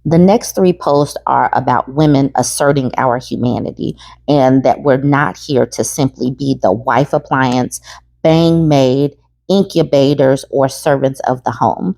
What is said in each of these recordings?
The next three posts are about women asserting our humanity and that we're not here to simply be the wife appliance, bang maid, incubators, or servants of the home.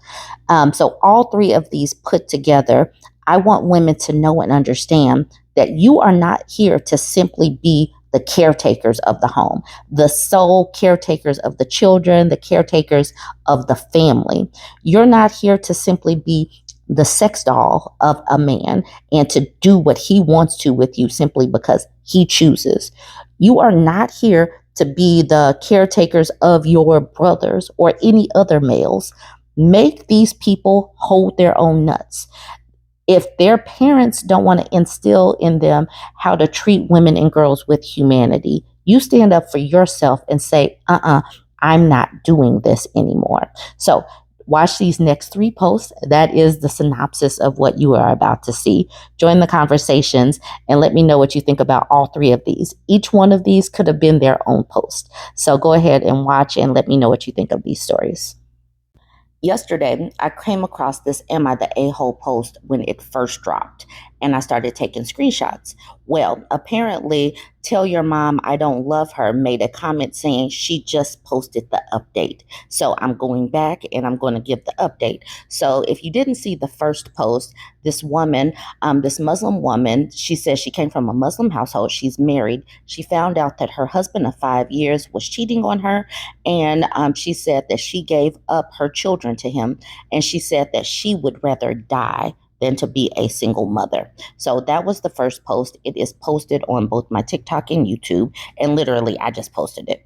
So, all three of these put together, I want women to know and understand that you are not here to simply be the caretakers of the home, the sole caretakers of the children, the caretakers of the family. You're not here to simply be the sex doll of a man and to do what he wants to with you simply because he chooses. You are not here to be the caretakers of your brothers or any other males. Make these people hold their own nuts. If their parents don't want to instill in them how to treat women and girls with humanity, you stand up for yourself and say, I'm not doing this anymore. So, watch these next three posts. That is the synopsis of what you are about to see. Join the conversations and let me know what you think about all three of these. Each one of these could have been their own post. So, go ahead and watch and let me know what you think of these stories. Yesterday, I came across this Am I the A-hole post when it first dropped, and I started taking screenshots. Well, apparently, Tell Your Mom I Don't Love Her made a comment saying she just posted the update. So I'm going back and I'm going to give the update. So if you didn't see the first post, this woman, this Muslim woman, she says she came from a Muslim household. She's married. She found out that her husband of 5 years was cheating on her, and she said that she gave up her children to him, and she said that she would rather die than to be a single mother. So that was the first post. It is posted on both my TikTok and YouTube, and literally I just posted it.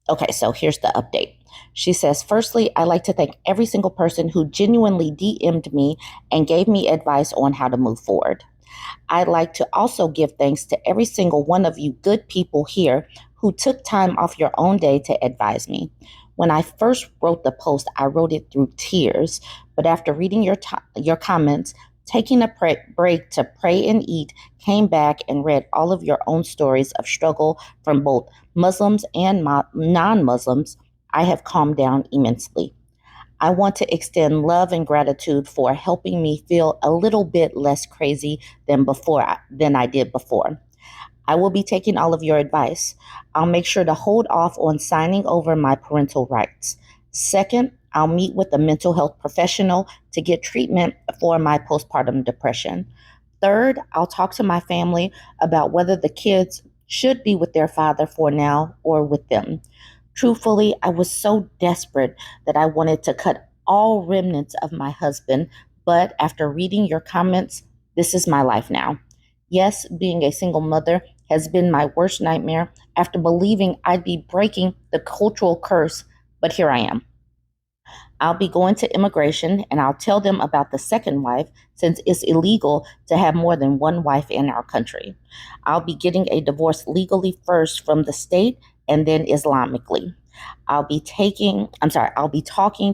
Okay, so here's the update. She says, firstly, I'd like to thank every single person who genuinely DM'd me and gave me advice on how to move forward. I'd like to also give thanks to every single one of you good people here who took time off your own day to advise me. When I first wrote the post, I wrote it through tears, but after reading your comments, taking a break to pray and eat, came back and read all of your own stories of struggle from both Muslims and non-Muslims, I have calmed down immensely. I want to extend love and gratitude for helping me feel a little bit less crazy than I did before. I will be taking all of your advice. I'll make sure to hold off on signing over my parental rights. Second, I'll meet with a mental health professional to get treatment for my postpartum depression. Third, I'll talk to my family about whether the kids should be with their father for now or with them. Truthfully, I was so desperate that I wanted to cut all remnants of my husband, but after reading your comments, this is my life now. Yes, being a single mother has been my worst nightmare after believing I'd be breaking the cultural curse, but here I am. I'll be going to immigration and I'll tell them about the second wife since it's illegal to have more than one wife in our country. I'll be getting a divorce legally first from the state and then Islamically. I'll be talking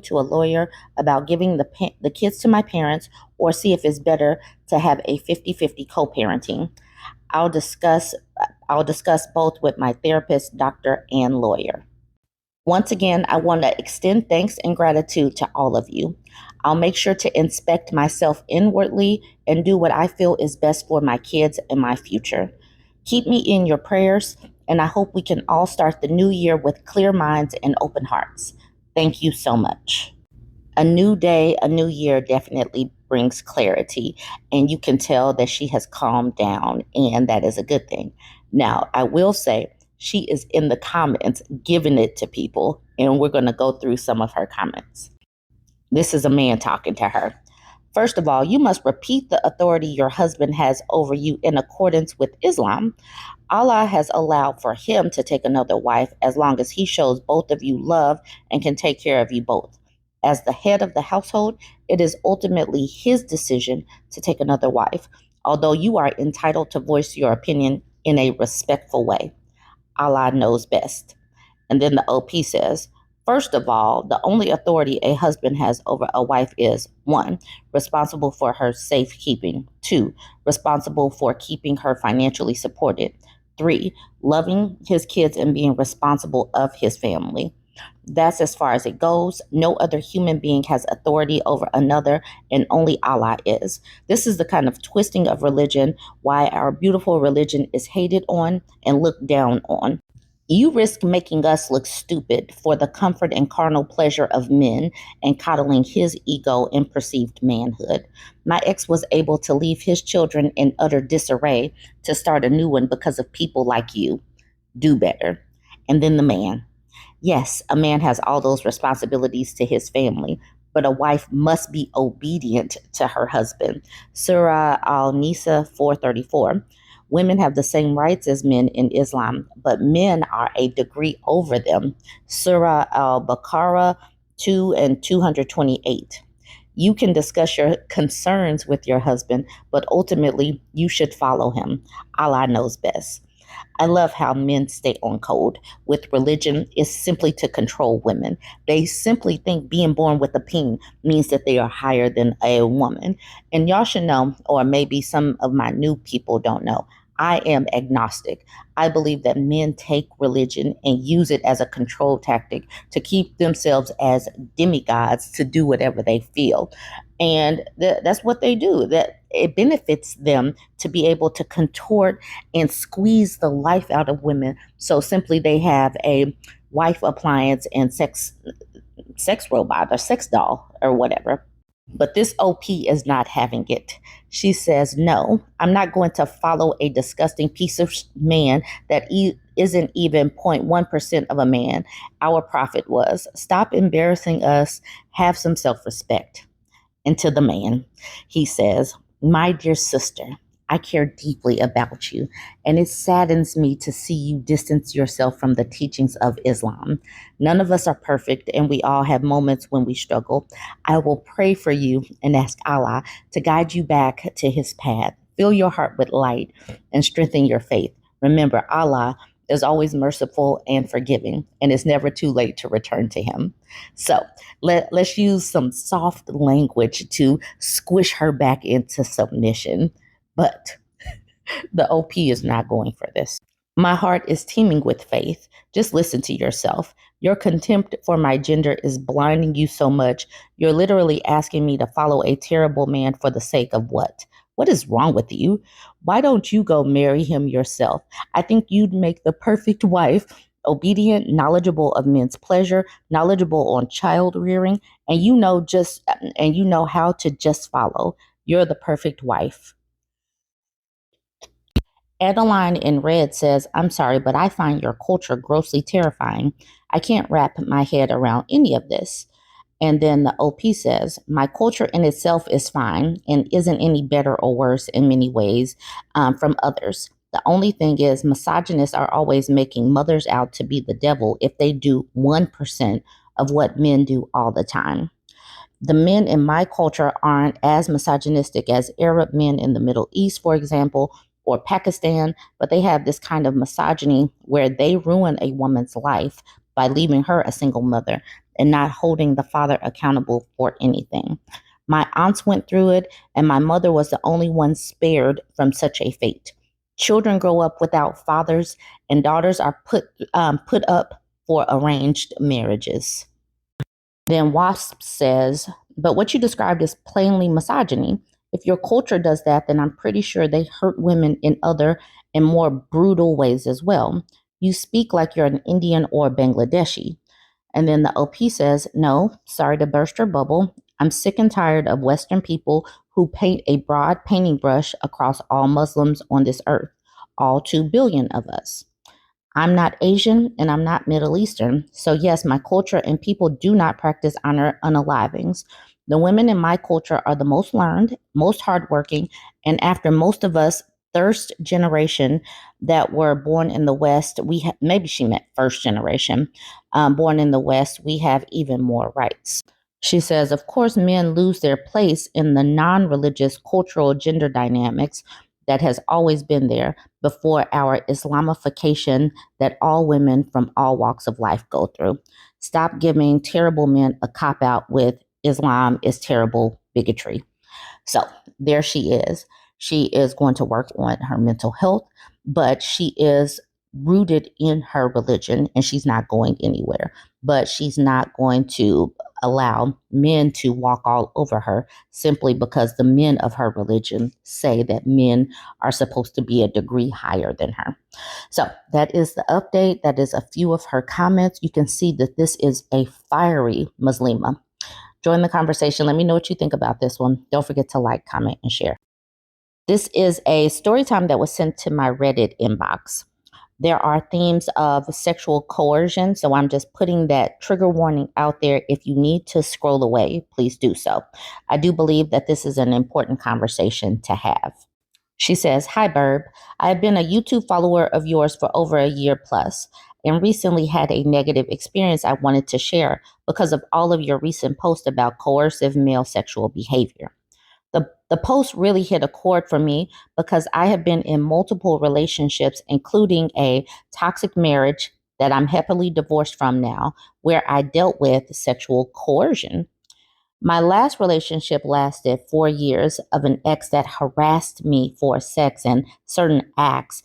to a lawyer about giving the kids to my parents or see if it's better to have a 50-50 co-parenting. I'll discuss I'll discuss both with my therapist, doctor, and lawyer. Once again, I want to extend thanks and gratitude to all of you. I'll make sure to inspect myself inwardly and do what I feel is best for my kids and my future. Keep me in your prayers, and I hope we can all start the new year with clear minds and open hearts. Thank you so much. A new day, a new year definitely brings clarity, and you can tell that she has calmed down, and that is a good thing. Now, I will say she is in the comments giving it to people, and we're going to go through some of her comments. This is a man talking to her. First of all, you must repeat the authority your husband has over you in accordance with Islam. Allah has allowed for him to take another wife as long as he shows both of you love and can take care of you both. As the head of the household, it is ultimately his decision to take another wife, although you are entitled to voice your opinion in a respectful way. Allah knows best. And then the OP says, first of all, the only authority a husband has over a wife is 1, responsible for her safekeeping, 2, responsible for keeping her financially supported, 3, loving his kids and being responsible of his family, That's as far as it goes. No other human being has authority over another, and only Allah is. This is the kind of twisting of religion why our beautiful religion is hated on and looked down on. You risk making us look stupid for the comfort and carnal pleasure of men and coddling his ego and perceived manhood. My ex was able to leave his children in utter disarray to start a new one because of people like you. Do better. And then the man. Yes, a man has all those responsibilities to his family, but a wife must be obedient to her husband. Surah Al-Nisa 434. Women have the same rights as men in Islam, but men are a degree over them. Surah Al-Baqarah 2 and 228. You can discuss your concerns with your husband, but ultimately you should follow him. Allah knows best. I love how men stay on code with religion is simply to control women. They simply think being born with a peen means that they are higher than a woman. And y'all should know, or maybe some of my new people don't know, I am agnostic. I believe that men take religion and use it as a control tactic to keep themselves as demigods to do whatever they feel. And that's what they do. That it benefits them to be able to contort and squeeze the life out of women. So simply they have a wife appliance and sex robot or sex doll or whatever. But this OP is not having it. She says, no, I'm not going to follow a disgusting piece of man that isn't even 0.1% of a man. Our prophet was. Stop embarrassing us. Have some self respect. And to the man, he says, my dear sister, I care deeply about you, and it saddens me to see you distance yourself from the teachings of Islam. None of us are perfect, and we all have moments when we struggle. I will pray for you and ask Allah to guide you back to his path. Fill your heart with light and strengthen your faith. Remember, Allah is always merciful and forgiving, and it's never too late to return to him. So let's use some soft language to squish her back into submission. But the OP is not going for this. My heart is teeming with faith. Just listen to yourself. Your contempt for my gender is blinding you so much. You're literally asking me to follow a terrible man for the sake of what? What is wrong with you? Why don't you go marry him yourself? I think you'd make the perfect wife, obedient, knowledgeable of men's pleasure, knowledgeable on child rearing, and you know how to just follow. You're the perfect wife. Adeline in red says, I'm sorry, but I find your culture grossly terrifying. I can't wrap my head around any of this. And then the OP says, my culture in itself is fine and isn't any better or worse in many ways from others. The only thing is, misogynists are always making mothers out to be the devil if they do 1% of what men do all the time. The men in my culture aren't as misogynistic as Arab men in the Middle East, for example, or Pakistan, but they have this kind of misogyny where they ruin a woman's life by leaving her a single mother and not holding the father accountable for anything. My aunts went through it, and my mother was the only one spared from such a fate. Children grow up without fathers, and daughters are put up for arranged marriages. Then Wasp says, but what you described is plainly misogyny. If your culture does that, then I'm pretty sure they hurt women in other and more brutal ways as well. You speak like you're an Indian or Bangladeshi. And then the OP says, no, sorry to burst your bubble. I'm sick and tired of Western people who paint a broad painting brush across all Muslims on this earth, all 2 billion of us. I'm not Asian and I'm not Middle Eastern. So, yes, my culture and people do not practice honor unalivings. The women in my culture are the most learned, most hardworking, and after most of us, first generation that were born in the West, maybe she meant first generation, born in the West, we have even more rights. She says, of course, men lose their place in the non religious cultural gender dynamics that has always been there before our Islamification that all women from all walks of life go through. Stop giving terrible men a cop out with Islam is terrible bigotry. So there she is. She is going to work on her mental health, but she is rooted in her religion and she's not going anywhere. but she's not going to allow men to walk all over her simply because the men of her religion say that men are supposed to be a degree higher than her. So that is the update. That is a few of her comments. You can see that this is a fiery Muslima. Join the conversation. Let me know what you think about this one. Don't forget to like, comment, and share. This is a story time that was sent to my Reddit inbox. There are themes of sexual coercion, so I'm just putting that trigger warning out there. If you need to scroll away, please do so. I do believe that this is an important conversation to have. She says, "Hi, Burb. I've been a YouTube follower of yours for over a year plus and recently had a negative experience I wanted to share because of all of your recent posts about coercive male sexual behavior. The post really hit a chord for me because I have been in multiple relationships, including a toxic marriage that I'm happily divorced from now, where I dealt with sexual coercion. My last relationship lasted 4 years of an ex that harassed me for sex and certain acts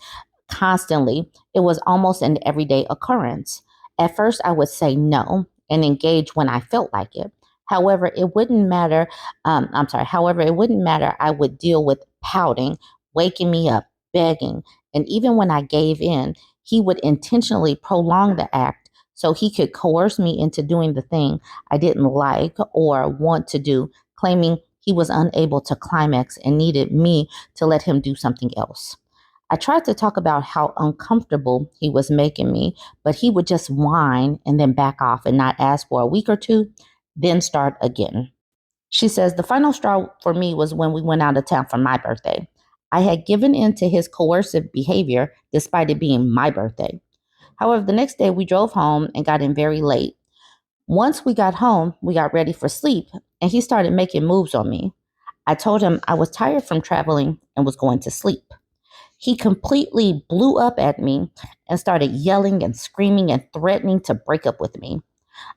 constantly. It was almost an everyday occurrence. At first, I would say no and engage when I felt like it. However, it wouldn't matter. However, it wouldn't matter. I would deal with pouting, waking me up, begging. And even when I gave in, he would intentionally prolong the act so he could coerce me into doing the thing I didn't like or want to do, claiming he was unable to climax and needed me to let him do something else. I tried to talk about how uncomfortable he was making me, but he would just whine and then back off and not ask for a week or two, then start again. She says the final straw for me was when we went out of town for my birthday. I had given in to his coercive behavior despite it being my birthday. However, the next day we drove home and got in very late. Once we got home, we got ready for sleep, and he started making moves on me. I told him I was tired from traveling and was going to sleep. He completely blew up at me and started yelling and screaming and threatening to break up with me.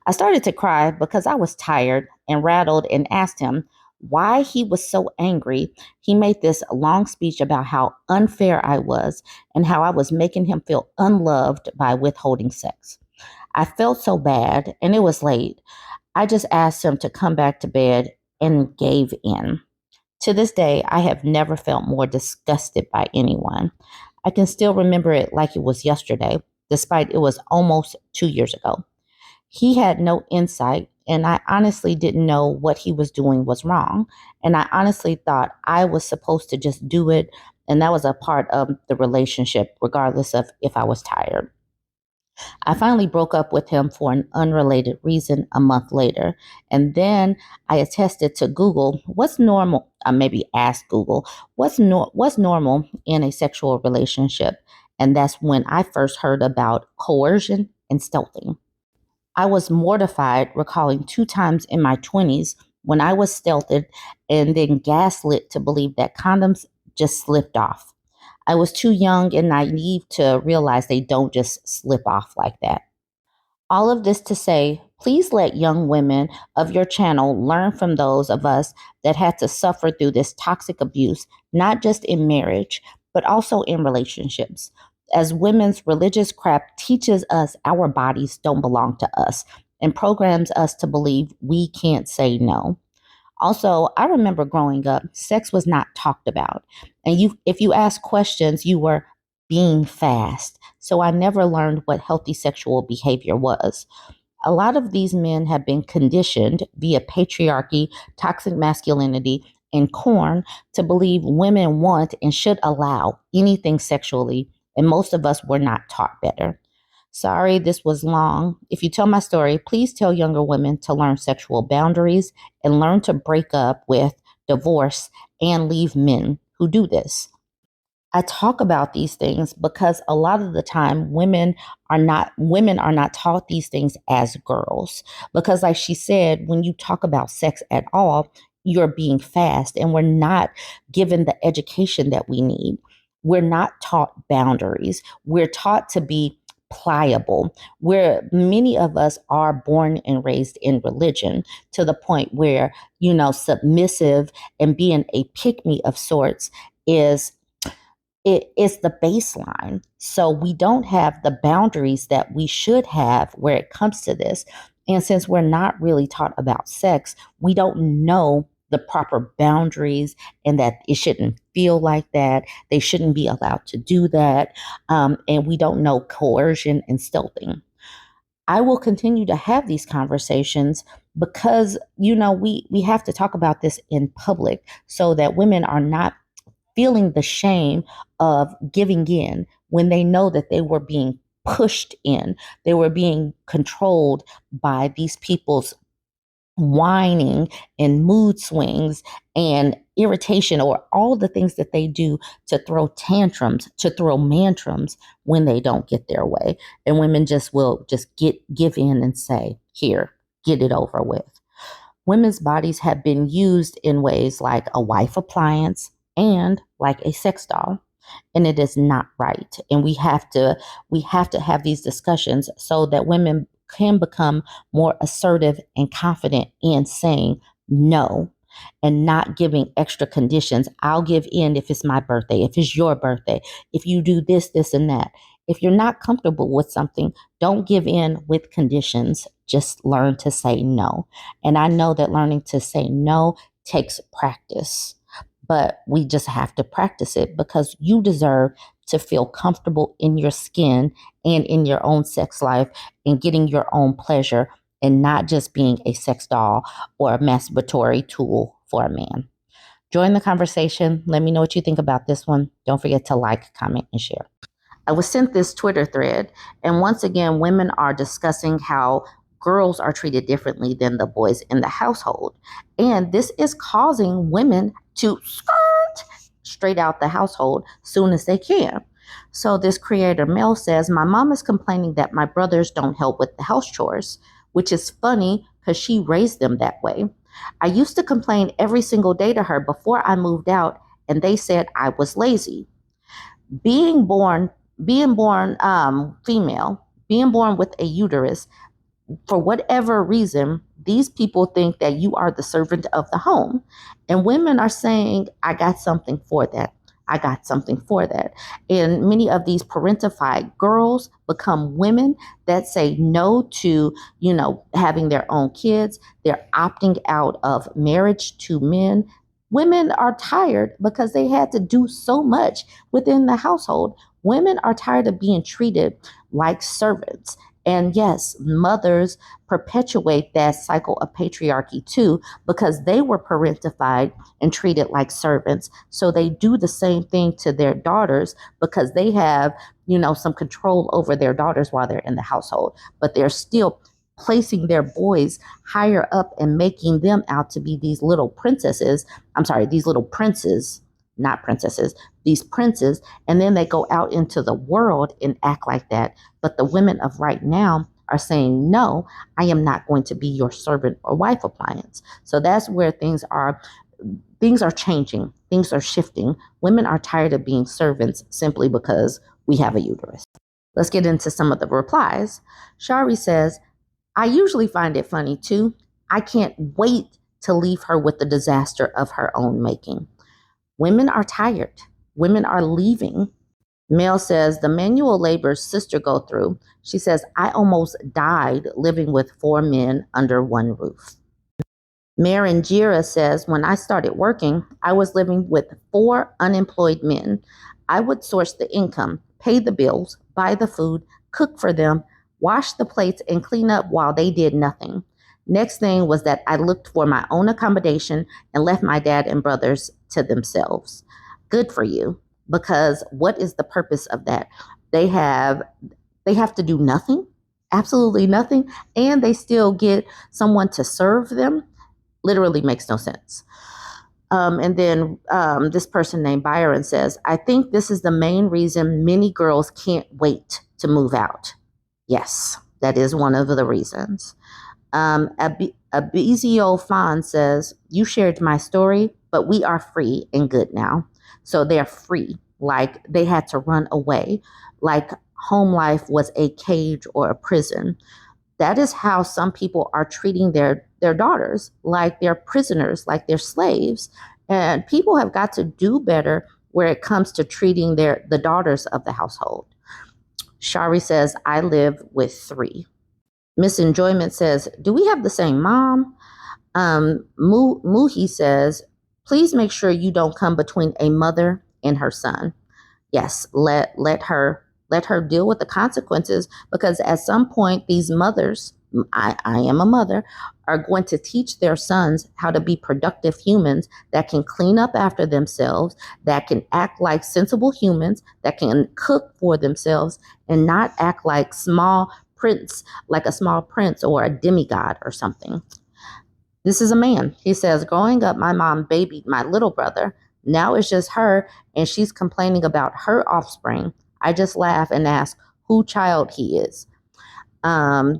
I started to cry because I was tired and rattled and asked him why he was so angry. He made this long speech about how unfair I was and how I was making him feel unloved by withholding sex. I felt so bad and it was late. I just asked him to come back to bed and gave in. To this day, I have never felt more disgusted by anyone. I can still remember it like it was yesterday, despite it was almost 2 years ago. He had no insight, and I honestly didn't know what he was doing was wrong. And I honestly thought I was supposed to just do it, and that was a part of the relationship, regardless of if I was tired. I finally broke up with him for an unrelated reason a month later. And then I attested to Google what's normal. I maybe asked Google what's normal in a sexual relationship. And that's when I first heard about coercion and stealthing. I was mortified recalling 2 times in my 20s when I was stealthed and then gaslit to believe that condoms just slipped off. I was too young and naive to realize they don't just slip off like that. All of this to say, please let young women of your channel learn from those of us that had to suffer through this toxic abuse, not just in marriage, but also in relationships. As women's religious crap teaches us our bodies don't belong to us and programs us to believe we can't say no. Also, I remember growing up, sex was not talked about. And if you asked questions, you were being fast. So I never learned what healthy sexual behavior was. A lot of these men have been conditioned via patriarchy, toxic masculinity, and corn to believe women want and should allow anything sexually, and most of us were not taught better. Sorry, this was long. If you tell my story, please tell younger women to learn sexual boundaries and learn to break up with, divorce, and leave men who do this. I talk about these things because a lot of the time women are not taught these things as girls. Because like she said, when you talk about sex at all, you're being fast and we're not given the education that we need. We're not taught boundaries. We're taught to be pliable, where many of us are born and raised in religion to the point where, submissive and being a pick me of sorts is it is the baseline. So we don't have the boundaries that we should have where it comes to this. And since we're not really taught about sex, we don't know the proper boundaries and that it shouldn't feel like that. They shouldn't be allowed to do that. And we don't know coercion and stealthing. I will continue to have these conversations because, we have to talk about this in public so that women are not feeling the shame of giving in when they know that they were being pushed in, they were being controlled by these people's whining and mood swings and irritation, or all the things that they do to throw tantrums, to throw mantrums when they don't get their way. And women just will just give in and say, here, get it over with. Women's bodies have been used in ways like a wife appliance and like a sex doll, and it is not right. And we have to have these discussions so that women can become more assertive and confident in saying no and not giving extra conditions. I'll give in if it's my birthday, if it's your birthday, if you do this, this, and that. If you're not comfortable with something, don't give in with conditions. Just learn to say no. And I know that learning to say no takes practice, but we just have to practice it because you deserve to feel comfortable in your skin and in your own sex life and getting your own pleasure and not just being a sex doll or a masturbatory tool for a man. Join the conversation. Let me know what you think about this one. Don't forget to like, comment, and share. I was sent this Twitter thread, and once again, women are discussing how girls are treated differently than the boys in the household. And this is causing women to skirt straight out the household soon as they can. So this creator Mel says, my mom is complaining that my brothers don't help with the house chores, which is funny because she raised them that way. I used to complain every single day to her before I moved out, and they said I was lazy. Being born female, being born with a uterus, for whatever reason, these people think that you are the servant of the home. And women are saying, I got something for that. I got something for that. And many of these parentified girls become women that say no to, having their own kids. They're opting out of marriage to men. Women are tired because they had to do so much within the household. Women are tired of being treated like servants. And yes, mothers perpetuate that cycle of patriarchy too, because they were parentified and treated like servants. So they do the same thing to their daughters because they have, some control over their daughters while they're in the household, but they're still placing their boys higher up and making them out to be these little princesses. I'm sorry, these little princes, not princesses, these princes. And then they go out into the world and act like that. But the women of right now are saying, no, I am not going to be your servant or wife appliance. So that's where things are changing. Things are shifting. Women are tired of being servants simply because we have a uterus. Let's get into some of the replies. Shari says, I usually find it funny too. I can't wait to leave her with the disaster of her own making. Women are tired. Women are leaving. Mel says, the manual labor sister go through. She says, I almost died living with 4 men under one roof. Marin Jira says, when I started working, I was living with 4 unemployed men. I would source the income, pay the bills, buy the food, cook for them, wash the plates, and clean up while they did nothing. Next thing was that I looked for my own accommodation and left my dad and brothers to themselves. Good for you, because what is the purpose of that? They have to do nothing, absolutely nothing, and they still get someone to serve them. Literally makes no sense. And then this person named Byron says, I think this is the main reason many girls can't wait to move out. Yes, that is one of the reasons. Abizio Fan says, you shared my story, but we are free and good now. So they're free, like they had to run away, like home life was a cage or a prison. That is how some people are treating their daughters, like they're prisoners, like they're slaves. And people have got to do better where it comes to treating the daughters of the household. Shari says, I live with 3. Miss Enjoyment says, do we have the same mom? Muhi says, please make sure you don't come between a mother and her son. Yes, let her deal with the consequences, because at some point these mothers, I am a mother, are going to teach their sons how to be productive humans that can clean up after themselves, that can act like sensible humans, that can cook for themselves and not act like a small prince or a demigod or something. This is a man. He says, growing up, my mom babied my little brother. Now it's just her, and she's complaining about her offspring. I just laugh and ask who child he is.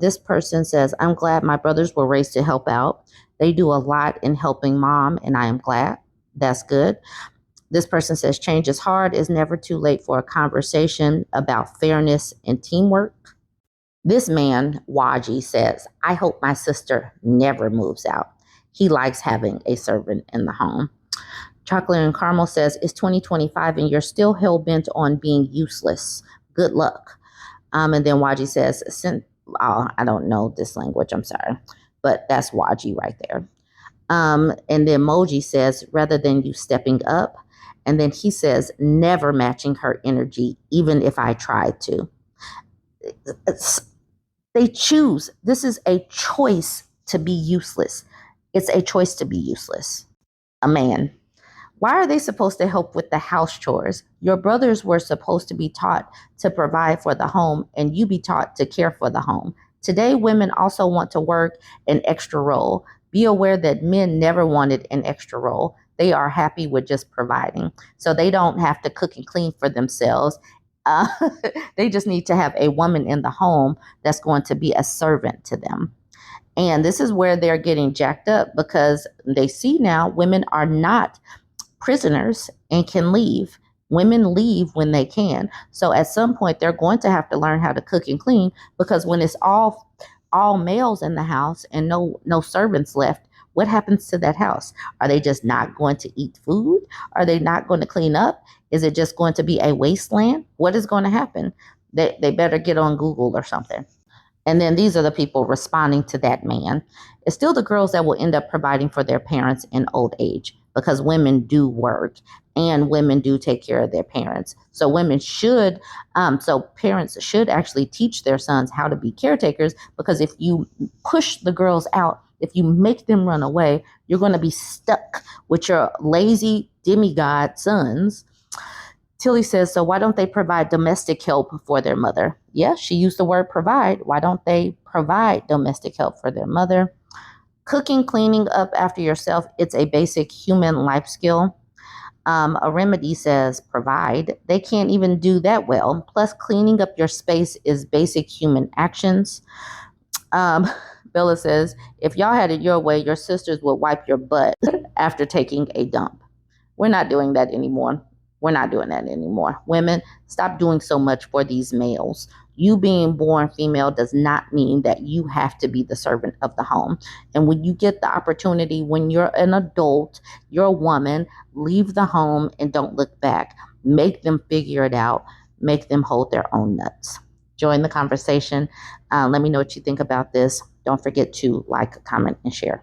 This person says, I'm glad my brothers were raised to help out. They do a lot in helping mom, and I am glad. That's good. This person says, change is hard. It's never too late for a conversation about fairness and teamwork. This man, Waji, says, I hope my sister never moves out. He likes having a servant in the home. Chocolate and Caramel says, it's 2025 and you're still hell-bent on being useless. Good luck. And then Waji says, I don't know this language, I'm sorry. But that's Waji right there. And then Moji says, rather than you stepping up. And then he says, never matching her energy, even if I tried to. They choose. This is a choice to be useless. It's a choice to be useless. A man. Why are they supposed to help with the house chores? Your brothers were supposed to be taught to provide for the home, and you be taught to care for the home. Today, women also want to work an extra role. Be aware that men never wanted an extra role. They are happy with just providing. So they don't have to cook and clean for themselves. They just need to have a woman in the home that's going to be a servant to them. And this is where they're getting jacked up, because they see now women are not prisoners and can leave. Women leave when they can. So at some point, they're going to have to learn how to cook and clean, because when it's all males in the house and no servants left, what happens to that house? Are they just not going to eat food? Are they not going to clean up? Is it just going to be a wasteland? What is going to happen? They better get on Google or something. And then these are the people responding to that man. It's still the girls that will end up providing for their parents in old age, because women do work and women do take care of their parents. So parents should actually teach their sons how to be caretakers, because if you push the girls out, if you make them run away, you're going to be stuck with your lazy demigod sons. Tilly says, so why don't they provide domestic help for their mother? Yes, she used the word provide. Why don't they provide domestic help for their mother? Cooking, cleaning up after yourself, it's a basic human life skill. A remedy says provide. They can't even do that well. Plus, cleaning up your space is basic human actions. Bella says, if y'all had it your way, your sisters would wipe your butt after taking a dump. We're not doing that anymore. Women, stop doing so much for these males. You being born female does not mean that you have to be the servant of the home. And when you get the opportunity, when you're an adult, you're a woman, leave the home and don't look back. Make them figure it out. Make them hold their own nuts. Join the conversation. Let me know what you think about this. Don't forget to like, comment, and share.